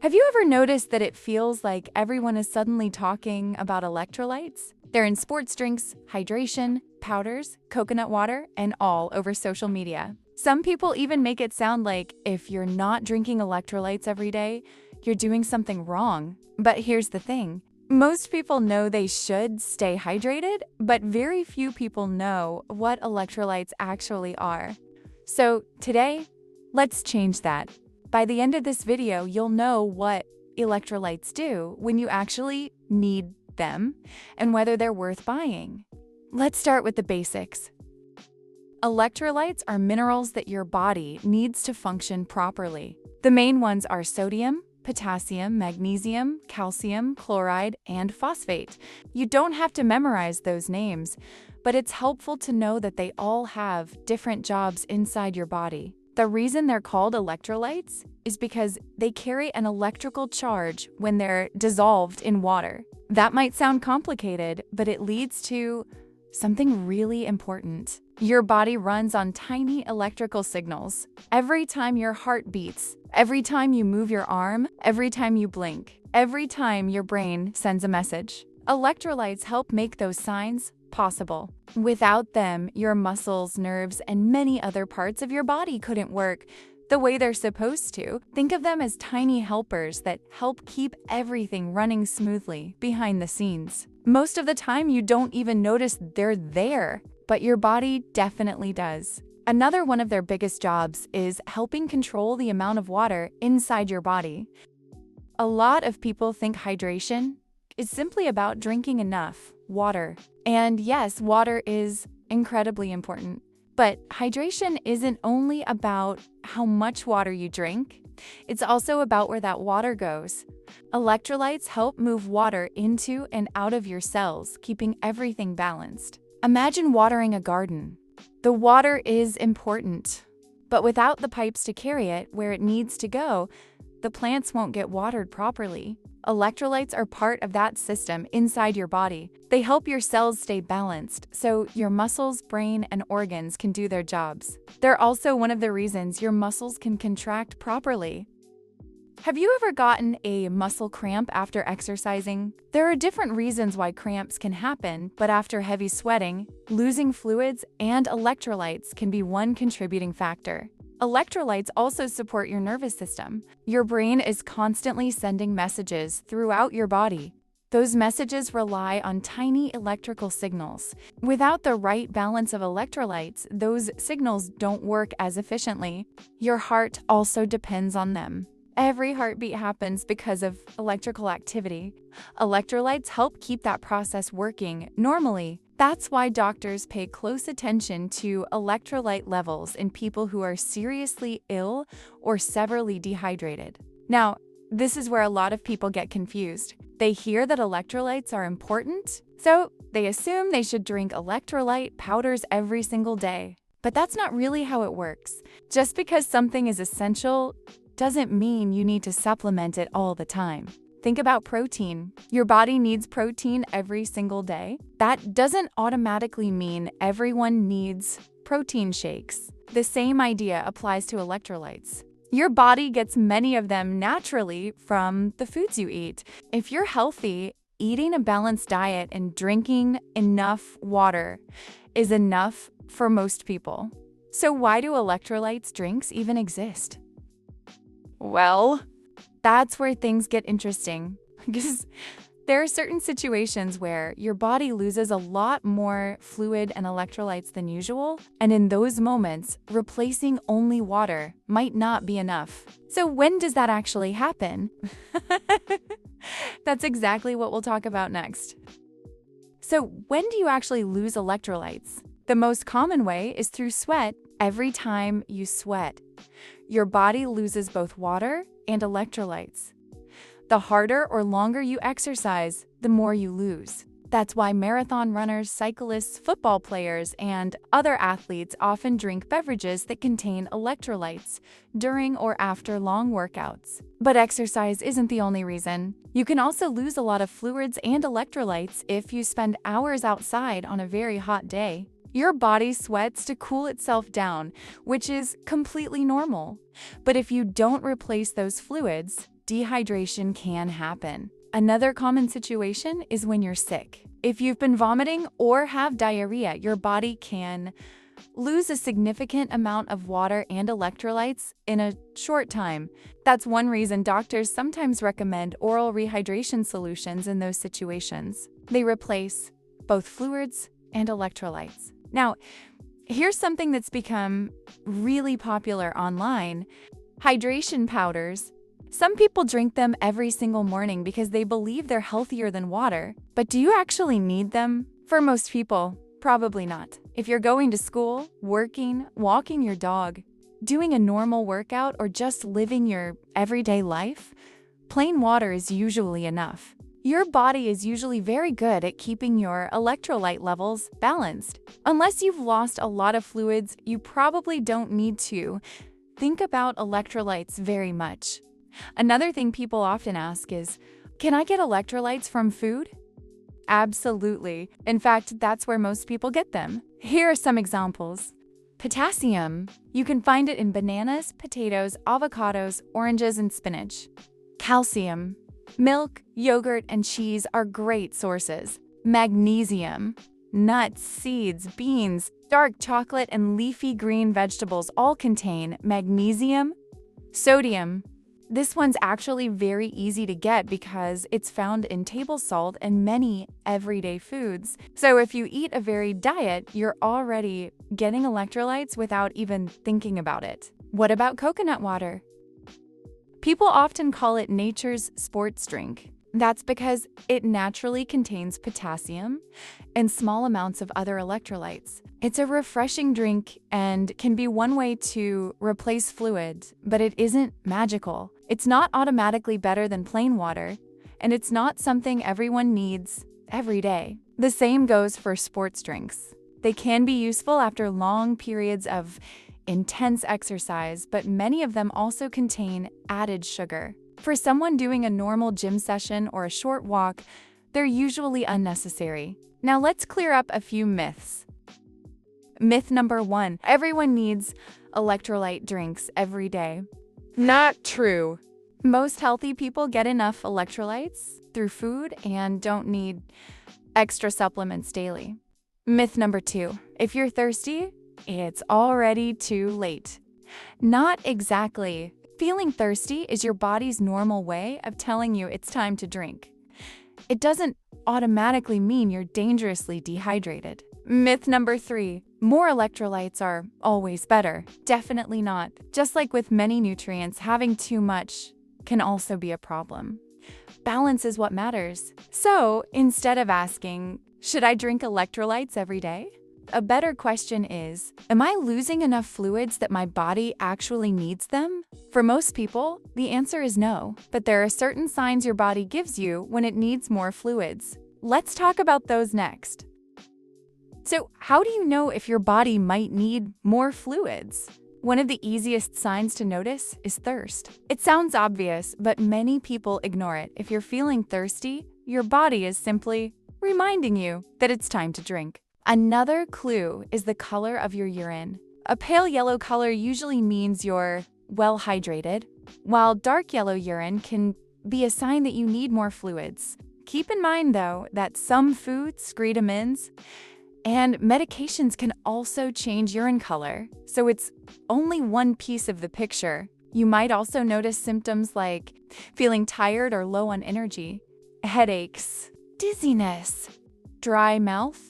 Have you ever noticed that it feels like everyone is suddenly talking about electrolytes? They're in sports drinks, hydration, powders, coconut water, and all over social media. Some people even make it sound like if you're not drinking electrolytes every day, you're doing something wrong. But here's the thing. Most people know they should stay hydrated, but very few people know what electrolytes actually are. So today, let's change that. By the end of this video, you'll know what electrolytes do when you actually need them and whether they're worth buying. Let's start with the basics. Electrolytes are minerals that your body needs to function properly. The main ones are sodium, potassium, magnesium, calcium, chloride, and phosphate. You don't have to memorize those names, but it's helpful to know that they all have different jobs inside your body. The reason they're called electrolytes is because they carry an electrical charge when they're dissolved in water. That might sound complicated, but it leads to something really important. Your body runs on tiny electrical signals. Every time your heart beats, every time you move your arm, every time you blink, every time your brain sends a message. Electrolytes help make those signs possible. Without them, your muscles, nerves, and many other parts of your body couldn't work the way they're supposed to. Think of them as tiny helpers that help keep everything running smoothly behind the scenes. Most of the time, you don't even notice they're there, but your body definitely does. Another one of their biggest jobs is helping control the amount of water inside your body. A lot of people think hydration is simply about drinking enough water. And yes, water is incredibly important. But hydration isn't only about how much water you drink, it's also about where that water goes. Electrolytes help move water into and out of your cells, keeping everything balanced. Imagine watering a garden. The water is important, but without the pipes to carry it where it needs to go, the plants won't get watered properly. Electrolytes are part of that system inside your body. They help your cells stay balanced, so your muscles, brain, and organs can do their jobs. They're also one of the reasons your muscles can contract properly. Have you ever gotten a muscle cramp after exercising? There are different reasons why cramps can happen, but after heavy sweating, losing fluids and electrolytes can be one contributing factor. Electrolytes also support your nervous system. Your brain is constantly sending messages throughout your body. Those messages rely on tiny electrical signals. Without the right balance of electrolytes, those signals don't work as efficiently. Your heart also depends on them. Every heartbeat happens because of electrical activity. Electrolytes help keep that process working normally. That's why doctors pay close attention to electrolyte levels in people who are seriously ill or severely dehydrated. Now, this is where a lot of people get confused. They hear that electrolytes are important, so they assume they should drink electrolyte powders every single day. But that's not really how it works. Just because something is essential doesn't mean you need to supplement it all the time. Think about protein. Your body needs protein every single day. That doesn't automatically mean everyone needs protein shakes. The same idea applies to electrolytes. Your body gets many of them naturally from the foods you eat. If you're healthy, eating a balanced diet and drinking enough water is enough for most people. So why do electrolytes drinks even exist? Well, that's where things get interesting, because there are certain situations where your body loses a lot more fluid and electrolytes than usual, and in those moments, replacing only water might not be enough. So when does that actually happen? That's exactly what we'll talk about next. So when do you actually lose electrolytes? The most common way is through sweat. Every time you sweat, your body loses both water and electrolytes. The harder or longer you exercise, the more you lose. That's why marathon runners, cyclists, football players, and other athletes often drink beverages that contain electrolytes during or after long workouts. But exercise isn't the only reason. You can also lose a lot of fluids and electrolytes if you spend hours outside on a very hot day. Your body sweats to cool itself down, which is completely normal. But if you don't replace those fluids, dehydration can happen. Another common situation is when you're sick. If you've been vomiting or have diarrhea, your body can lose a significant amount of water and electrolytes in a short time. That's one reason doctors sometimes recommend oral rehydration solutions in those situations. They replace both fluids and electrolytes. Now, here's something that's become really popular online: hydration powders. Some people drink them every single morning because they believe they're healthier than water. But do you actually need them? For most people, probably not. If you're going to school, working, walking your dog, doing a normal workout, or just living your everyday life, plain water is usually enough. Your body is usually very good at keeping your electrolyte levels balanced. Unless you've lost a lot of fluids, you probably don't need to think about electrolytes very much. Another thing people often ask is, can I get electrolytes from food? Absolutely. In fact, that's where most people get them. Here are some examples. Potassium. You can find it in bananas, potatoes, avocados, oranges, and spinach. Calcium. Milk, yogurt, and cheese are great sources. Magnesium. Nuts, seeds, beans, dark chocolate, and leafy green vegetables all contain magnesium. Sodium. This one's actually very easy to get because it's found in table salt and many everyday foods. So if you eat a varied diet, you're already getting electrolytes without even thinking about it. What about coconut water? People often call it nature's sports drink. That's because it naturally contains potassium and small amounts of other electrolytes. It's a refreshing drink and can be one way to replace fluid, but it isn't magical. It's not automatically better than plain water, and it's not something everyone needs every day. The same goes for sports drinks. They can be useful after long periods of intense exercise, but many of them also contain added sugar. For someone doing a normal gym session or a short walk, they're usually unnecessary. Now let's clear up a few myths. Myth number 1, everyone needs electrolyte drinks every day. Not true. Most healthy people get enough electrolytes through food and don't need extra supplements daily. Myth number 2, if you're thirsty, it's already too late. Not exactly. Feeling thirsty is your body's normal way of telling you it's time to drink. It doesn't automatically mean you're dangerously dehydrated. Myth number 3, more electrolytes are always better. Definitely not. Just like with many nutrients, having too much can also be a problem. Balance is what matters. So instead of asking, should I drink electrolytes every day? A better question is, am I losing enough fluids that my body actually needs them? For most people, the answer is no, but there are certain signs your body gives you when it needs more fluids. Let's talk about those next. So, how do you know if your body might need more fluids? One of the easiest signs to notice is thirst. It sounds obvious, but many people ignore it. If you're feeling thirsty, your body is simply reminding you that it's time to drink. Another clue is the color of your urine. A pale yellow color usually means you're well hydrated, while dark yellow urine can be a sign that you need more fluids. Keep in mind, though, that some foods, vitamins, and medications can also change urine color, so it's only one piece of the picture. You might also notice symptoms like feeling tired or low on energy, headaches, dizziness, dry mouth,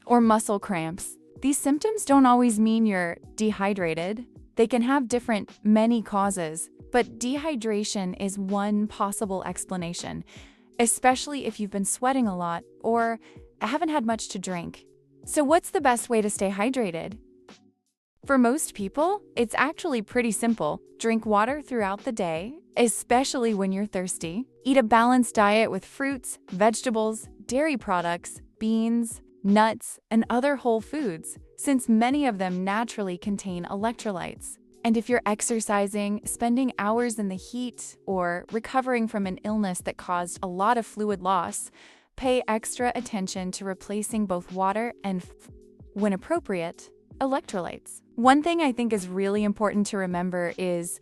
or muscle cramps. These symptoms don't always mean you're dehydrated. They can have many causes, but dehydration is one possible explanation, especially if you've been sweating a lot or haven't had much to drink. So what's the best way to stay hydrated? For most people, it's actually pretty simple. Drink water throughout the day, especially when you're thirsty. Eat a balanced diet with fruits, vegetables, dairy products, beans, nuts, and other whole foods, since many of them naturally contain electrolytes. And if you're exercising, spending hours in the heat, or recovering from an illness that caused a lot of fluid loss, pay extra attention to replacing both water and, when appropriate, electrolytes. One thing I think is really important to remember is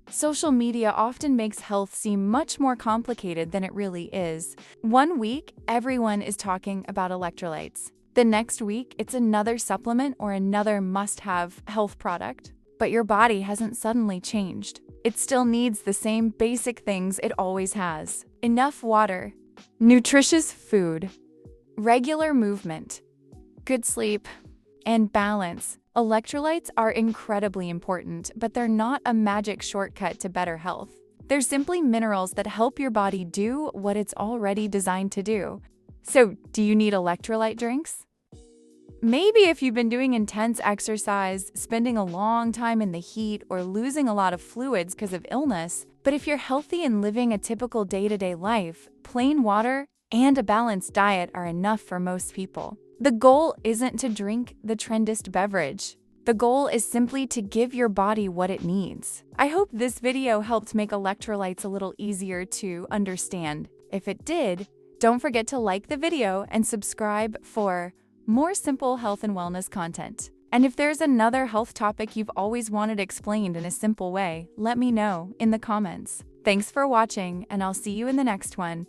Social media often makes health seem much more complicated than it really is. One week, everyone is talking about electrolytes. The next week, it's another supplement or another must-have health product. But your body hasn't suddenly changed. It still needs the same basic things it always has: enough water, nutritious food, regular movement, good sleep, and balance. Electrolytes are incredibly important, but they're not a magic shortcut to better health. They're simply minerals that help your body do what it's already designed to do. So, do you need electrolyte drinks? Maybe if you've been doing intense exercise, spending a long time in the heat, or losing a lot of fluids because of illness. But if you're healthy and living a typical day-to-day life, plain water and a balanced diet are enough for most people. The goal isn't to drink the trendiest beverage. The goal is simply to give your body what it needs. I hope this video helped make electrolytes a little easier to understand. If it did, don't forget to like the video and subscribe for more simple health and wellness content. And if there's another health topic you've always wanted explained in a simple way, let me know in the comments. Thanks for watching, and I'll see you in the next one.